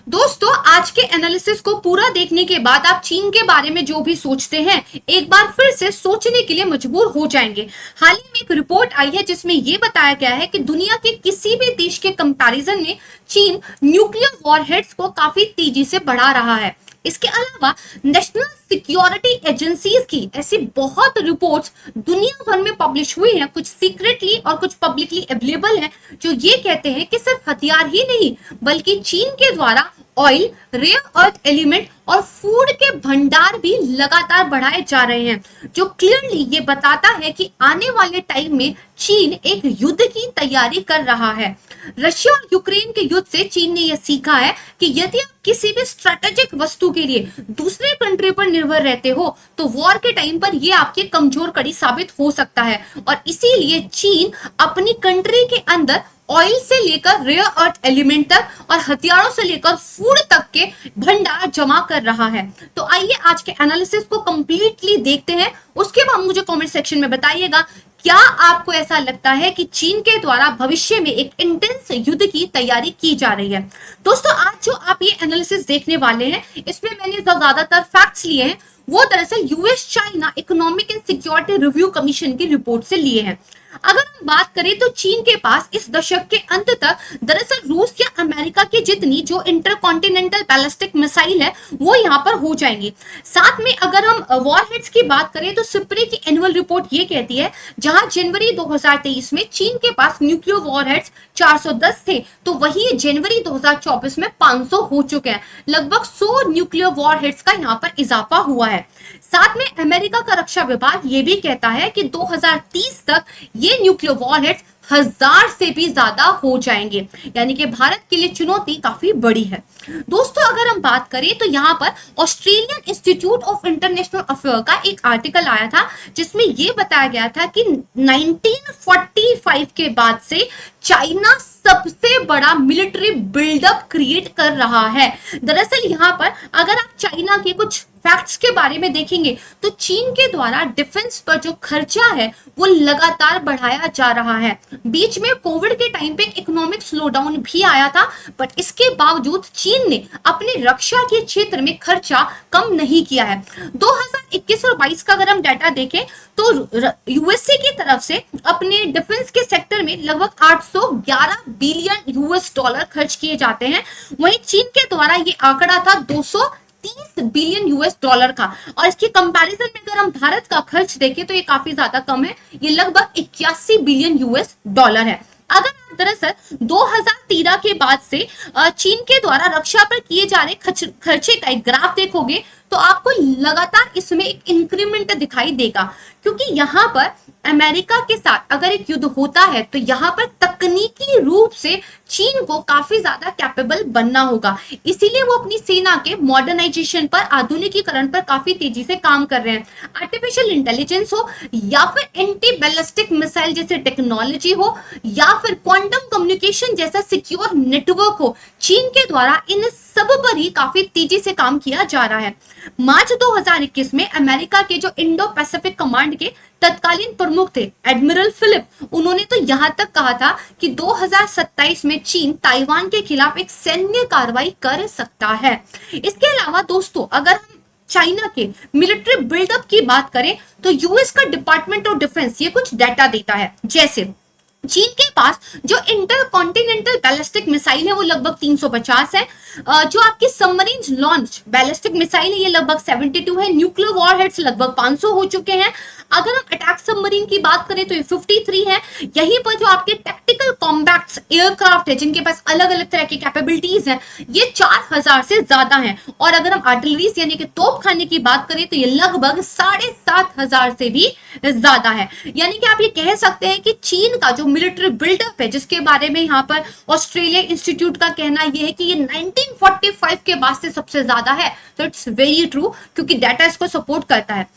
दोस्तों, आज के एनालिसिस को पूरा देखने के बाद आप चीन के बारे में जो भी सोचते हैं एक बार फिर से सोचने के लिए मजबूर हो जाएंगे। हाल ही में एक रिपोर्ट आई है जिसमें यह बताया गया है कि दुनिया के किसी भी देश के कंपैरिजन में चीन न्यूक्लियर वॉरहेड्स को काफी तेजी से बढ़ा रहा है। इसके अलावा नेशनल सिक्योरिटी एजेंसीज की ऐसी बहुत रिपोर्ट्स दुनिया भर में पब्लिश हुई हैं, कुछ सीक्रेटली और कुछ पब्लिकली अवेलेबल हैं, जो ये कहते हैं कि सिर्फ हथियार ही नहीं बल्कि चीन के द्वारा ऑयल, रेयर अर्थ एलिमेंट और फूड के भंडार भी लगातार बढ़ाए जा रहे हैं, जो क्लियरली ये बताता है कि आने वाले टाइम में चीन एक युद्ध की तैयारी कर रहा है। रशिया और यूक्रेन के युद्ध से चीन ने यह सीखा है कि यदि आप किसी भी स्ट्रेटेजिक वस्तु के लिए दूसरे कंट्री पर निर्भर रहते हो तो वॉर के टाइम पर यह आपकी कमजोर कड़ी साबित हो सकता है, और इसीलिए चीन अपनी कंट्री के अंदर ऑयल से लेकर रेयर अर्थ एलिमेंट तक और हथियारों से लेकर फूड तक के भंडार जमा कर रहा है। तो आइए आज के एनालिसिस को कंप्लीटली देखते हैं। उसके बाद मुझे कमेंट सेक्शन में बताइएगा, क्या आपको ऐसा लगता है कि चीन के द्वारा भविष्य में एक इंटेंस युद्ध की तैयारी की जा रही है। दोस्तों, आज जो आप ये एनालिसिस देखने वाले हैं इसमें मैंने जो ज्यादातर फैक्ट्स लिए हैं वो दरअसल US China economic and security review commission की रिपोर्ट से लिए हैं। अगर हम बात करें तो चीन के पास इस दशक के अंत तक दरअसल रूस या अमेरिका की जितनी जो इंटरकॉन्टिनेंटल बैलिस्टिक मिसाइल है वो यहाँ पर हो जाएंगी। साथ में अगर हम वॉरहेड्स की बात करें तो सिप्री की एनुअल रिपोर्ट ये कहती है, जहां जनवरी 2023 में चीन के पास न्यूक्लियर वॉरहेड्स 410 थे तो वही जनवरी 2024 में 500 हो चुके हैं। लगभग 100 न्यूक्लियर वॉरहेड्स का यहाँ पर इजाफा हुआ है। साथ में अमेरिका का रक्षा विभाग ये भी कहता है कि 2030 तक ये न्यूक्लियर वॉरहेड्स 1000 से भी ज्यादा हो जाएंगे, यानी कि भारत के लिए चुनौती काफी बड़ी है। दोस्तों, अगर हम बात करें तो यहाँ पर Australian institute of international affair का एक आर्टिकल आया था जिसमें यह बताया गया था कि 1945 के बाद से चाइना सबसे बड़ा मिलिट्री बिल्डअप क्रिएट कर रहा है। दरअसल यहाँ पर अगर आप चाइना के कुछ फैक्ट्स के बारे में देखेंगे तो चीन के द्वारा डिफेंस पर जो खर्चा है वो लगातार बढ़ाया जा रहा है। बीच में कोविड के टाइम पे इकोनॉमिक स्लोडाउन भी आया था, बट इसके बावजूद चीन ने अपने रक्षा के क्षेत्र में खर्चा कम नहीं किया है। 2021 और 22 का अगर हम डाटा देखें तो यूएसए की तरफ से अपने डिफेंस के सेक्टर में लगभग 811 बिलियन यूएस डॉलर खर्च किए जाते हैं। वहीं चीन के द्वारा ये आंकड़ा था 230 बिलियन यूएस डॉलर का, और इसके कंपैरिजन में अगर हम भारत का खर्च देखें तो ये काफी ज्यादा कम है, ये लगभग 81 बिलियन यूएस डॉलर है। अगर आप दरअसल 2013 के बाद से चीन के द्वारा रक्षा पर किए जा रहे खर्चे का एक ग्राफ देखोगे तो आपको लगातार इसमें एक इंक्रीमेंट दिखाई देगा, क्योंकि यहाँ पर अमेरिका के साथ अगर एक युद्ध होता है तो यहाँ पर तकनीकी रूप से चीन को काफी ज्यादा कैपेबल बनना होगा। इसीलिए वो अपनी सेना के मॉडर्नाइजेशन पर, आधुनिकीकरण पर काफी तेजी से काम कर रहे हैं। आर्टिफिशियल इंटेलिजेंस हो या फिर एंटी बैलिस्टिक मिसाइल जैसे टेक्नोलॉजी हो या फिर क्वांटम कम्युनिकेशन जैसा सिक्योर नेटवर्क हो, चीन के द्वारा इन सब पर ही काफी तेजी से काम किया जा रहा है। मार्च 2021 में अमेरिका के जो इंडो पैसिफिक कमांड के तत्कालीन प्रमुख थे एडमिरल फिलिप, उन्होंने तो यहां तक कहा था कि 2027 में चीन ताइवान के खिलाफ एक सैन्य कार्रवाई कर सकता है। इसके अलावा दोस्तों, अगर हम चाइना के मिलिट्री बिल्डअप की बात करें तो यूएस का डिपार्टमेंट ऑफ डिफेंस ये कुछ डाटा देता है, जैसे चीन के पास जो इंटरकॉन्टिनेंटल बैलिस्टिक मिसाइल है वो लगभग 350 है, जो आपकी सबमरीन लॉन्च बैलिस्टिक मिसाइल है ये लगभग 72 है, न्यूक्लियर वॉरहेड्स लगभग 500 हो चुके हैं। अगर हम अटैक सबमरीन की बात करें तो ये 53 है। यहीं पर जो आपके टैक्टिकल कॉम्बैट्स एयरक्राफ्ट है जिनके पास अलग अलग तरह की कैपेबिलिटीज हैं ये 4000 से ज्यादा हैं, और अगर हम आर्टिलरीज यानी कि तोप खाने की बात करें तो ये लगभग 7500 से भी ज्यादा है। यानी कि आप ये कह सकते हैं कि चीन का जो मिलिट्री बिल्डअप है, जिसके बारे में यहाँ पर ऑस्ट्रेलिया इंस्टीट्यूट का कहना यह है कि ये 1945 के बाद से सबसे ज्यादा है, तो इट्स वेरी ट्रू, क्योंकि डाटा इसको सपोर्ट करता है।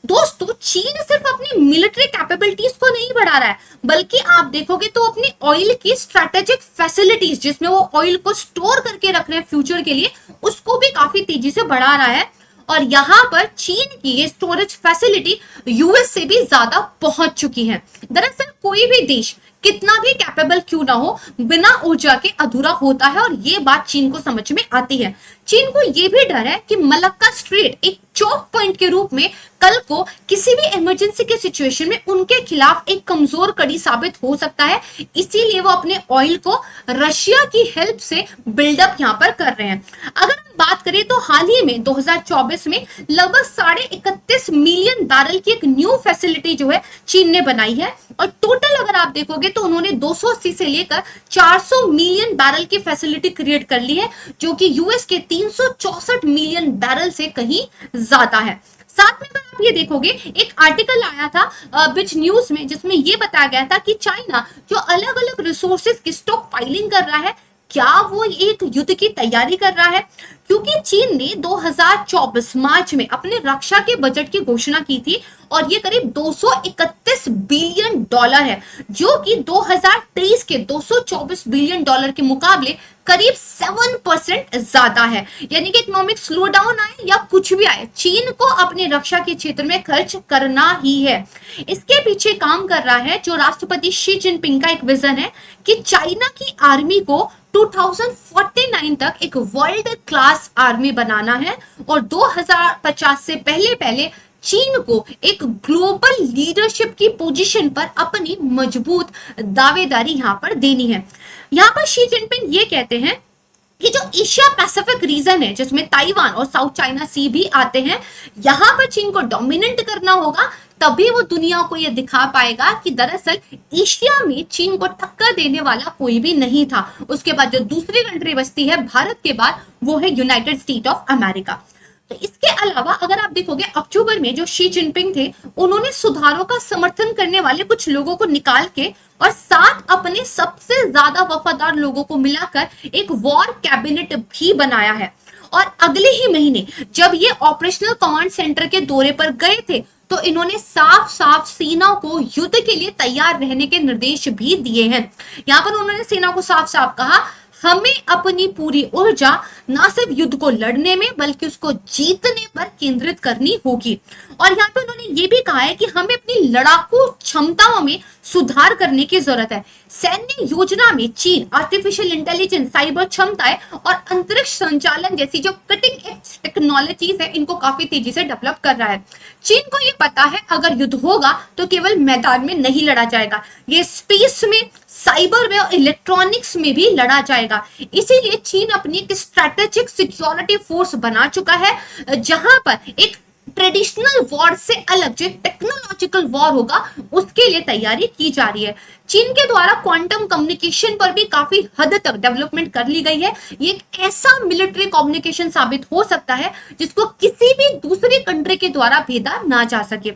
दोस्तों, चीन सिर्फ अपनी मिलिट्री कैपेबिलिटीज को नहीं बढ़ा रहा है, बल्कि आप देखोगे तो अपनी ऑयल की स्ट्रेटेजिक फैसिलिटीज जिसमें वो ऑयल को स्टोर करके रख रहे हैं फ्यूचर के लिए, उसको भी काफी तेजी से बढ़ा रहा है। और यहाँ पर चीन की ये स्टोरेज फैसिलिटी यूएस से भी ज्यादा पहुंच चुकी है। दरअसल कोई भी देश कितना भी कैपेबल क्यों ना हो, बिना ऊर्जा के अधूरा होता है और ये बात चीन को समझ में आती है। चीन को ये भी डर है कि मलक्का स्ट्रेट एक चौक पॉइंट के रूप में कल को किसी भी इमरजेंसी के सिचुएशन में उनके खिलाफ एक कमजोर कड़ी साबित हो सकता है, इसीलिए वो अपने ऑयल को रशिया की हेल्प से बिल्डअप यहाँ पर कर रहे हैं। अगर हम बात करें तो हाल ही में 2024 में लगभग 31.5 मिलियन बैरल की एक न्यू फैसिलिटी जो है चीन ने बनाई है, और टोटल अगर आप देखोगे तो उन्होंने 280 से लेकर 400 मिलियन बैरल की फैसिलिटी क्रिएट कर ली है, जो कि यूएस के 364 मिलियन बैरल से कहीं ज्यादा है। साथ में अगर आप ये देखोगे, एक आर्टिकल आया था बिच न्यूज में जिसमें ये बताया गया था कि चाइना जो अलग अलग रिसोर्सेज की स्टॉक फाइलिंग कर रहा है, क्या वो एक युद्ध की तैयारी कर रहा है? क्योंकि चीन ने 2024 मार्च में अपने रक्षा के बजट की घोषणा की थी और ये करीब 231 बिलियन डॉलर है, जो कि 2023 के 224 बिलियन डॉलर के मुकाबले करीब 7% ज्यादा है। यानी कि इकोनॉमिक स्लो डाउन आए या कुछ भी आए, चीन को अपने रक्षा के क्षेत्र में खर्च करना ही है। इसके पीछे काम कर रहा है जो राष्ट्रपति शी जिनपिंग का एक विजन है कि चाइना की आर्मी को 2049 तक एक वर्ल्ड क्लास आर्मी बनाना है और 2050 से पहले पहले चीन को एक ग्लोबल लीडरशिप की पोजीशन पर अपनी मजबूत दावेदारी यहां पर देनी है। यहां पर शी जिनपिंग ये कहते हैं कि जो एशिया पैसिफिक रीजन है जिसमें ताइवान और साउथ चाइना सी भी आते हैं, यहां पर चीन को डोमिनेंट करना होगा, तभी वो दुनिया को ये दिखा पाएगा कि दरअसल एशिया में चीन को टक्कर देने वाला कोई भी नहीं था। उसके बाद जो दूसरी कंट्री बचती है भारत के बाद, वो है यूनाइटेड स्टेट ऑफ अमेरिका। तो इसके अलावा अगर आप देखोगे, अक्टूबर में जो शी जिनपिंग थे, उन्होंने सुधारों का समर्थन करने वाले कुछ लोगों को निकाल के और साथ अपने सबसे ज्यादा वफादार लोगों को मिलाकर एक वॉर कैबिनेट भी बनाया है। और अगले ही महीने जब ये ऑपरेशनल कमांड सेंटर के दौरे पर गए थे, तो इन्होंने साफ साफ सेना को युद्ध के लिए तैयार रहने के निर्देश भी दिए हैं। यहाँ पर उन्होंने सेना को साफ साफ कहा, हमें अपनी पूरी ऊर्जा ना सिर्फ युद्ध को लड़ने में बल्कि उसको जीतने पर केंद्रित करनी होगी। और यहाँ पे उन्होंने ये भी कहा है कि हमें अपनी लड़ाकू क्षमताओं में सुधार करने की जरूरत है। सैन्य योजना में चीन आर्टिफिशियल इंटेलिजेंस, साइबर क्षमताएं और अंतरिक्ष संचालन जैसी जो कटिंग एज टेक्नोलॉजीज है, इनको काफी तेजी से डेवलप कर रहा है। चीन को ये पता है अगर युद्ध होगा तो केवल मैदान में नहीं लड़ा जाएगा, ये स्पेस में, साइबर में और इलेक्ट्रॉनिक्स में भी लड़ा जाएगा। इसीलिए चीन अपनी एक स्ट्रेटेजिक सिक्योरिटी फोर्स बना चुका है, जहां पर एक ट्रेडिशनल वॉर से अलग जो टेक्नोलॉजिकल वॉर होगा उसके लिए तैयारी की जा रही है। चीन के द्वारा क्वांटम कम्युनिकेशन पर भी काफी हद तक डेवलपमेंट कर ली गई है। ये एक ऐसा मिलिट्री कम्युनिकेशन साबित हो सकता है जिसको किसी भी दूसरी कंट्री के द्वारा भेदा ना जा सके।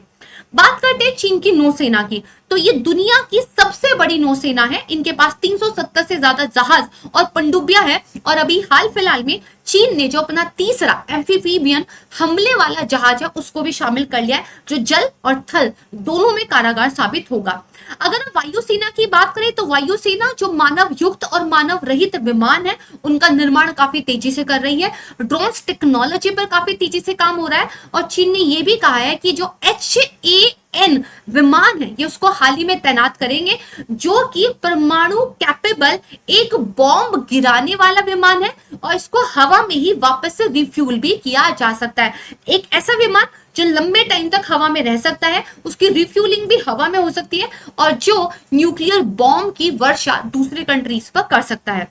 बात करते हैं चीन की नौसेना की, तो ये दुनिया की सबसे बड़ी नौसेना है। इनके पास 370 से ज्यादा जहाज और पनडुब्बियां है, और अभी हाल फिलहाल में चीन ने जो अपना तीसरा एम्फीबियन हमले वाला जहाज है उसको भी शामिल कर लिया है, जो जल और थल दोनों में कारागार साबित होगा। अगर हम वायुसेना की बात करें तो वायुसेना जो मानव युक्त और मानव रहित विमान है उनका निर्माण काफी तेजी से कर रही है। ड्रोन्स टेक्नोलॉजी पर काफी तेजी से काम हो रहा है, और चीन ने यह भी कहा है कि जो HAN विमान है ये उसको हाल ही में तैनात करेंगे, जो कि परमाणु कैपेबल एक बॉम्ब गिराने वाला विमान है, और इसको हवा में ही वापस से रिफ्यूल भी किया जा सकता है। एक ऐसा विमान जो लंबे टाइम तक हवा में रह सकता है, उसकी रिफ्यूलिंग भी हवा में हो सकती है, और जो न्यूक्लियर बॉम्ब की वर्षा दूसरे कंट्रीज पर कर सकता है।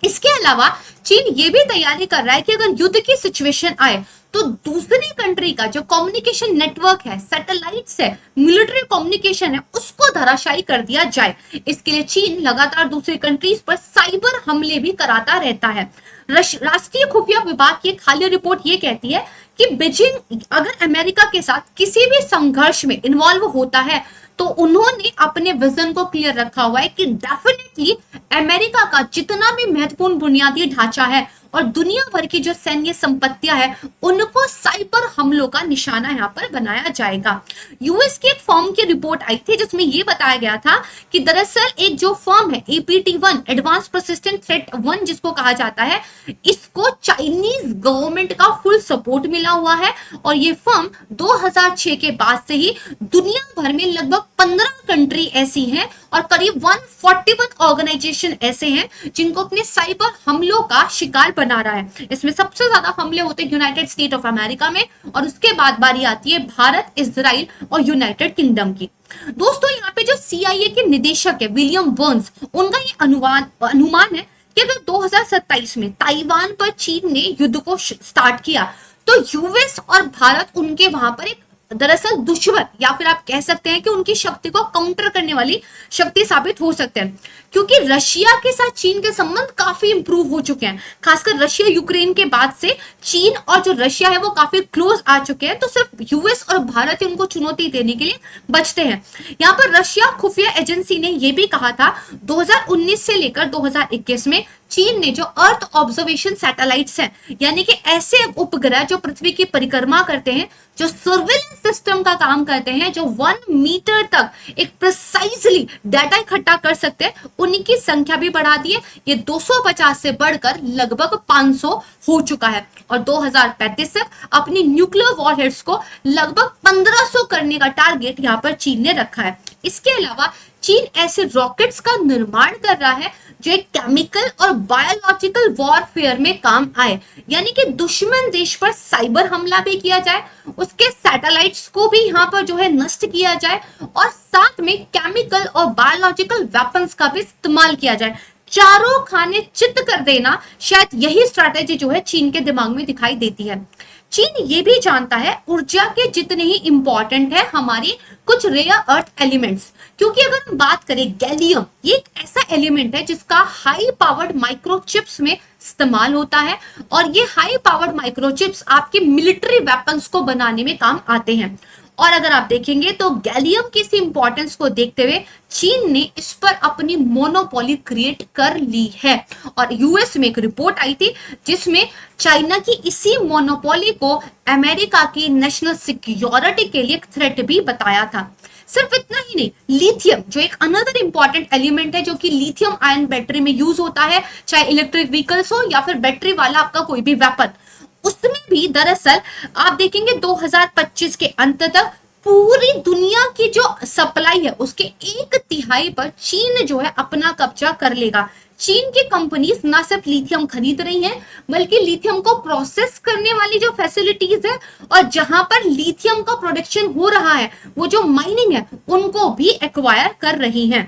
इसके अलावा चीन ये भी तैयारी कर रहा है कि अगर युद्ध की सिचुएशन आए तो दूसरी कंट्री का जो कम्युनिकेशन नेटवर्क है, सैटेलाइट्स है, मिलिट्री कम्युनिकेशन है, उसको धराशायी कर दिया जाए। इसके लिए चीन लगातार दूसरी कंट्रीज पर साइबर हमले भी कराता रहता है। राष्ट्रीय खुफिया विभाग की एक हालिया रिपोर्ट ये कहती है कि बीजिंग अगर अमेरिका के साथ किसी भी संघर्ष में इन्वॉल्व होता है तो उन्होंने अपने विजन को क्लियर रखा हुआ है कि डेफिनेटली अमेरिका का जितना भी महत्वपूर्ण बुनियादी ढांचा है और दुनिया भर की जो सैन्य संपत्तियां हैं उनको साइबर हमलों का निशाना यहाँ पर बनाया जाएगा। यूएस की एक फर्म की रिपोर्ट आई थी जिसमें ये बताया गया था कि दरअसल एक जो फर्म है APT1 एडवांस पर्सिस्टेंट थ्रेट 1 जिसको कहा जाता है, इसको चाइनीज गवर्नमेंट का फुल सपोर्ट मिला हुआ है, और ये फर्म 2006 के बाद से ही दुनिया भर में लगभग 15 कंट्री ऐसी हैं और करीब 141 ऑर्गेनाइजेशन ऐसे हैं जिनको अपने साइबर हमलों का शिकार बना रहा है। इसमें सबसे ज्यादा हमले होते हैं यूनाइटेड स्टेट ऑफ अमेरिका में, और उसके बाद बारी आती है भारत, इजराइल और यूनाइटेड किंगडम की। दोस्तों यहाँ पे जो CIA के निदेशक है विलियम बर्न्स, उनका ये अनुमान है कि अगर 2027 में ताइवान पर चीन ने युद्ध को स्टार्ट किया तो यूएस और भारत उनके वहां पर एक दरअसल दुश्मन, या फिर आप कह सकते हैं कि उनकी शक्ति को काउंटर करने वाली शक्ति साबित हो सकते हैं, क्योंकि रशिया के साथ चीन के संबंध काफी इंप्रूव हो चुके हैं। खासकर रशिया यूक्रेन के बाद से चीन और जो रशिया है वो काफी क्लोज आ चुके हैं, तो सिर्फ यूएस और भारत ही उनको चुनौती देने के लिए बचते हैं। यहाँ पर रशिया खुफिया एजेंसी ने यह भी कहा था 2019 से लेकर 2021 में चीन ने जो अर्थ ऑब्जर्वेशन सैटेलाइट्स हैं, यानी कि ऐसे उपग्रह जो पृथ्वी की परिक्रमा करते हैं, जो सर्विलेंस सिस्टम का काम करते हैं, जो 1 मीटर तक एक प्रिसाइजली डाटा इकट्ठा कर सकते हैं, उनकी संख्या भी बढ़ा दी है। ये 250 से बढ़कर लगभग 500 हो चुका है और 2035 तक अपनी न्यूक्लियर वॉरहेड्स को लगभग 1500 करने का टारगेट यहाँ पर चीन ने रखा है। इसके अलावा चीन ऐसे रॉकेट्स का निर्माण कर रहा है जो एक केमिकल और बायोलॉजिकल वॉरफेयर में काम आए, यानी कि दुश्मन देश पर साइबर हमला भी किया जाए, उसके सैटेलाइट्स को भी यहाँ पर जो है नष्ट किया जाए और साथ में केमिकल और बायोलॉजिकल वेपन्स का भी इस्तेमाल किया जाए। चारों खाने चित कर देना, शायद यही स्ट्रैटेजी जो है चीन के दिमाग में दिखाई देती है। चीन ये भी जानता है ऊर्जा के जितने ही इंपॉर्टेंट है हमारी कुछ रेयर अर्थ एलिमेंट्स, क्योंकि अगर हम बात करें गैलियम, ये एक ऐसा एलिमेंट है जिसका हाई पावर्ड माइक्रोचिप्स में इस्तेमाल होता है और ये हाई पावर्ड माइक्रोचिप्स आपके मिलिट्री वेपन्स को बनाने में काम आते हैं। और अगर आप देखेंगे तो गैलियम की इस इंपॉर्टेंस को देखते हुए चीन ने इस पर अपनी मोनोपोली क्रिएट कर ली है और यूएस में एक रिपोर्ट आई थी जिसमें चाइना की इसी मोनोपोली को अमेरिका की नेशनल सिक्योरिटी के लिए एक थ्रेट भी बताया था। सिर्फ इतना ही नहीं, लिथियम जो एक अनदर इंपॉर्टेंट एलिमेंट है जो कि लिथियम आयन बैटरी में यूज होता है, चाहे इलेक्ट्रिक व्हीकल्स हो या फिर बैटरी वाला आपका कोई भी वेपन, उसमें भी दरअसल आप देखेंगे 2025 के अंत तक पूरी दुनिया की जो सप्लाई है उसके 1/3 पर चीन जो है अपना कब्जा कर लेगा। चीन की कंपनीज ना सिर्फ लिथियम खरीद रही हैं, बल्कि लिथियम को प्रोसेस करने वाली जो फैसिलिटीज है और जहां पर लिथियम का प्रोडक्शन हो रहा है, वो जो माइनिंग है, उनको भी एक्वायर कर रही हैं।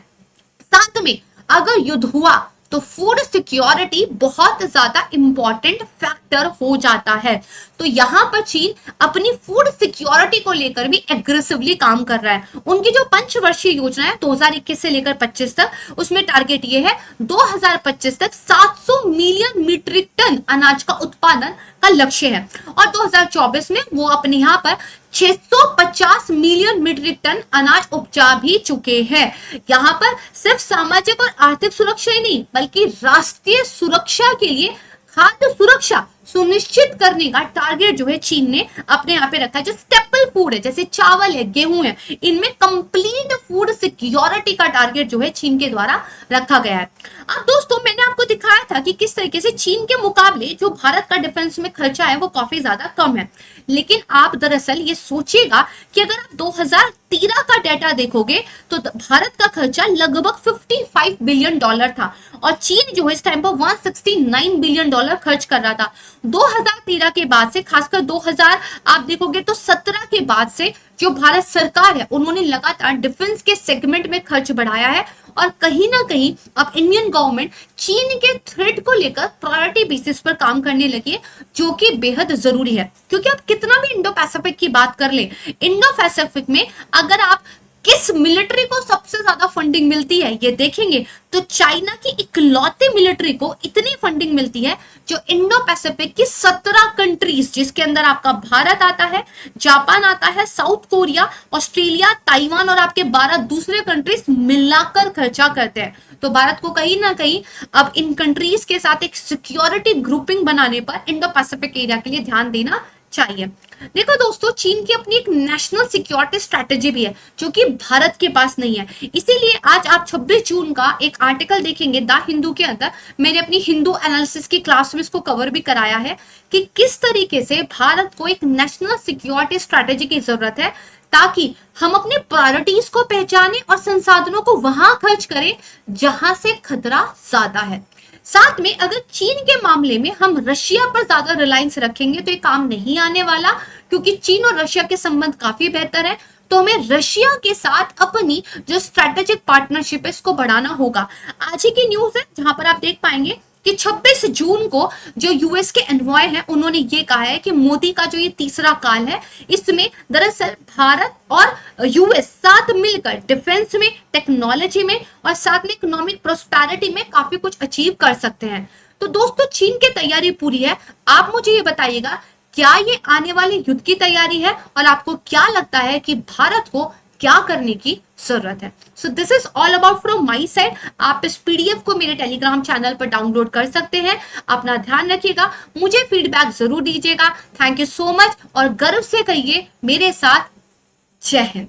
साथ में अगर युद्ध हुआ तो फूड सिक्योरिटी बहुत ज्यादा इंपॉर्टेंट फैक्टर हो जाता है। तो यहाँ पर चीन अपनी फूड सिक्योरिटी को लेकर भी एग्रेसिवली काम कर रहा है। उनकी जो पंचवर्षीय योजना है 2021 से लेकर 25 तक, उसमें टारगेट ये है 2025 तक 700 मिलियन मीट्रिक टन अनाज का उत्पादन का लक्ष्य है और 2024 में वो अपने यहाँ पर 650 मिलियन मीट्रिक टन अनाज उपजा भी चुके हैं। यहाँ पर सिर्फ सामाजिक और आर्थिक सुरक्षा ही नहीं, बल्कि राष्ट्रीय सुरक्षा के लिए खाद्य सुरक्षा सुनिश्चित करने का टारगेट जो है चीन ने अपने यहाँ पे रखा है। जो स्टेपल फूड है जैसे चावल है, गेहूं है, इनमें कंप्लीट फूड सिक्योरिटी का टारगेट जो है चीन के द्वारा रखा गया है। अब दोस्तों मैंने आपको दिखाया था कि किस तरीके से चीन के मुकाबले जो भारत का डिफेंस में खर्चा है वो काफी ज्यादा कम है, लेकिन आप दरअसल ये सोचिएगा कि अगर आप 2013 का डेटा देखोगे तो भारत का खर्चा लगभग $55 बिलियन था और चीन जो है इस टाइम पर $169 बिलियन खर्च कर रहा था। 2013 के बाद से, खासकर 2000 आप देखोगे तो 17 के बाद से जो भारत सरकार है उन्होंने लगातार डिफेंस के सेगमेंट में खर्च बढ़ाया है और कहीं ना कहीं अब इंडियन गवर्नमेंट चीन के थ्रेट को लेकर प्रायोरिटी बेसिस पर काम करने लगी है, जो कि बेहद जरूरी है। क्योंकि आप कितना भी इंडो पैसिफिक की बात कर ले, इंडो पैसिफिक में अगर आप किस मिलिट्री को सबसे ज्यादा फंडिंग मिलती है ये देखेंगे तो चाइना की इकलौती मिलिट्री को इतनी फंडिंग मिलती है जो इंडो पैसिफिक की 17 कंट्रीज, जिसके अंदर आपका भारत आता है, जापान आता है, साउथ कोरिया, ऑस्ट्रेलिया, ताइवान और आपके 12 दूसरे कंट्रीज मिलाकर खर्चा करते हैं। तो भारत को कहीं ना कहीं अब इन कंट्रीज के साथ एक सिक्योरिटी ग्रुपिंग बनाने पर इंडो पैसिफिक एरिया के लिए ध्यान देना चाहिए। देखो दोस्तों, चीन की अपनी एक नेशनल सिक्योरिटी स्ट्रेटेजी भी है जो कि भारत के पास नहीं है। इसीलिए आज आप 26 जून का एक आर्टिकल देखेंगे द हिंदू के अंदर, मैंने अपनी हिंदू एनालिसिस की क्लास में इसको कवर भी कराया है कि किस तरीके से भारत को एक नेशनल सिक्योरिटी स्ट्रेटेजी की जरूरत है ताकि हम अपने प्रायोरिटीज को पहचाने और संसाधनों को वहां खर्च करें जहां से खतरा ज्यादा है। साथ में अगर चीन के मामले में हम रशिया पर ज्यादा रिलायंस रखेंगे तो ये काम नहीं आने वाला, क्योंकि चीन और रशिया के संबंध काफी बेहतर है। तो हमें रशिया के साथ अपनी जो स्ट्रेटेजिक पार्टनरशिप है इसको बढ़ाना होगा। आज ही की न्यूज है जहां पर आप देख पाएंगे कि 26 जून को जो यूएस के एनवॉय हैं उन्होंने ये कहा है कि मोदी का जो ये तीसरा काल है इसमें दरअसल भारत और यूएस साथ मिलकर डिफेंस में, टेक्नोलॉजी में और साथ में इकोनॉमिक प्रोस्पेरिटी में काफी कुछ अचीव कर सकते हैं। तो दोस्तों चीन की तैयारी पूरी है। आप मुझे ये बताइएगा क्या ये आने वाले युद्ध की तैयारी है और आपको क्या लगता है कि भारत को क्या करने की जरूरत है। So this is all about from my side. आप इस पीडीएफ को मेरे टेलीग्राम चैनल पर डाउनलोड कर सकते हैं। अपना ध्यान रखिएगा, मुझे फीडबैक जरूर दीजिएगा। थैंक यू सो मच और गर्व से कहिए मेरे साथ जय हिंद।